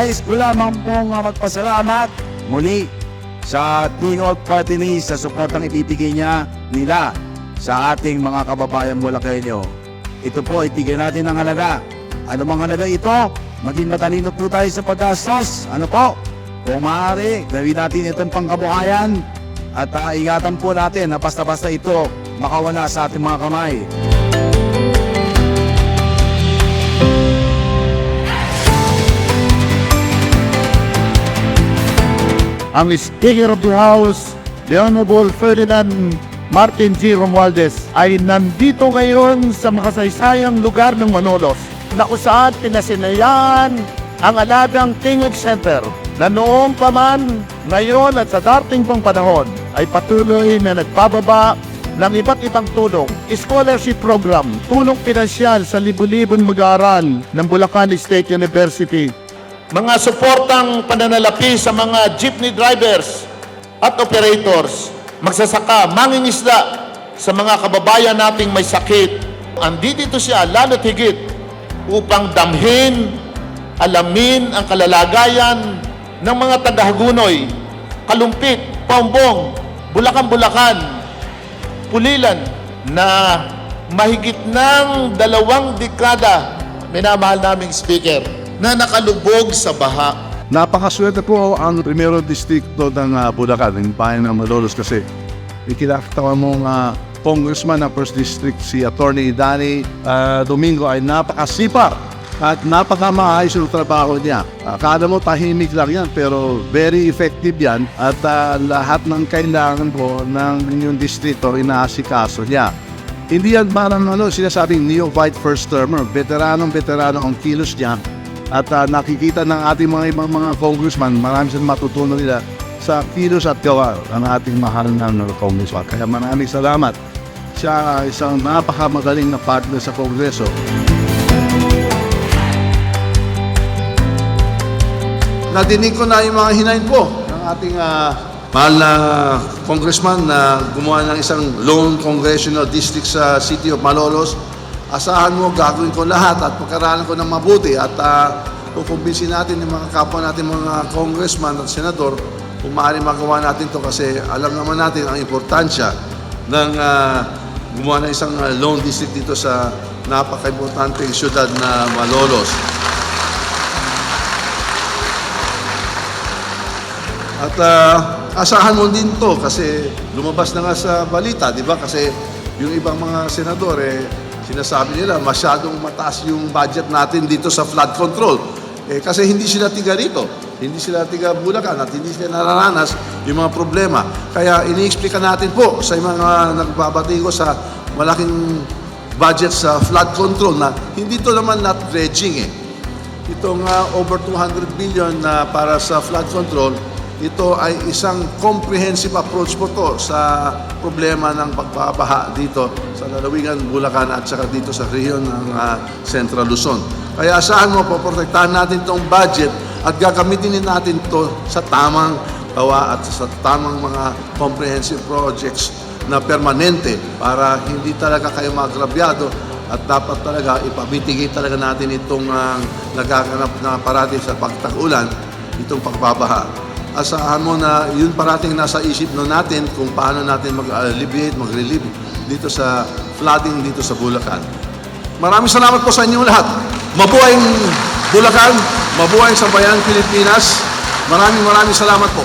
Nais ko lamang pong magpasalamat muli sa Tingog Party List sa suportang ibibigay nila sa ating mga kababayan Bulakenyo. Ito po, itigyan natin ng halaga. Ano mang halaga ito, maging matalino po tayo sa paggastos. Ano po? Kung maaari, gawin natin itong pangkabuhayan at ingatan po natin na basta-basta ito makawala sa ating mga kamay. Ang Speaker of the House, the Honorable Ferdinand Martin G. Romualdez, ay nandito ngayon sa makasaysayang lugar ng Malolos, na kung saan pinasinayan ang alagang Tingog Center na noong pa man, ngayon at sa dating pang panahon ay patuloy na nagbababa ng iba't ibang tulong, scholarship program, tulong pinansyal sa libu-libong mag-aaral ng Bulacan State University, mga suportang pananalapi sa mga jeepney drivers at operators, magsasaka, mangingisda sa mga kababayan nating may sakit. Andito siya lalo't higit upang damhin, alamin ang kalalagayan ng mga taga-Hagunoy, Kalumpit, Paumbong, Bulacan, Pulilan na mahigit ng 2 dekada, minamahal naming speaker, na nakalubog sa baha. Napakaswerte po ang Primero Distrito ng Bulacan, ng bayan ng Malolos kasi ikinakatawa mong congressman ng First District, si Attorney Danny Domingo ay napakasipar at napakamaayos yung trabaho niya. Akala mo tahimik lang yan pero very effective yan at lahat ng kailangan po ng inyong distrito inaasikaso niya. Hindi yan parang sinasabing neophyte first termer, veteranong ang kilos niya. At nakikita ng ating mga ibang mga congressman, marami silang matutunan nila sa kilos at gawa ng ating mahal na congressman. Kaya maraming salamat. Siya isang napakamagaling na partner sa Kongreso. Nadinig ko na yung mga hinain po ng ating mahal na congressman na gumawa ng isang lone congressional district sa City of Malolos. Asahan mo, gagawin ko lahat at pagkaralan ko ng mabuti at kukumbinsin natin yung mga kapwa natin, mga congressman at senador kung maaari magawa natin to kasi alam naman natin ang importansya ng gumawa ng isang lone district dito sa napaka-importante syudad na Malolos. At asahan mo din to kasi lumabas na nga sa balita, di ba? Kasi yung ibang mga senador sinasabi nila masyadong mataas yung budget natin dito sa flood control. Kasi hindi sila tiga rito, hindi sila tiga Bulacan at hindi sila nararanas yung mga problema. Kaya ini-explica natin po sa mga nagbabatigo sa malaking budget sa flood control na hindi to naman not dredging Itong over 200 billion na para sa flood control, ito ay isang comprehensive approach po to sa problema ng pagbabaha dito sa lalawigan Bulacan at saka dito sa rehiyon ng Central Luzon. Kaya asahan mo, poprotektahan natin itong budget at gagamitin natin ito sa tamang gawa at sa tamang mga comprehensive projects na permanente para hindi talaga kayo maagrabyado at dapat talaga ipamitigay talaga natin itong nagaganap na parati sa pagtag-ulan, itong pagbabaha. Asahan mo na yun parating nasa isip natin kung paano natin mag-alleviate, mag-relieve dito sa flooding dito sa Bulacan. Maraming salamat po sa inyong lahat. Mabuhay Bulacan, mabuhay sa bayan Pilipinas. Maraming salamat po.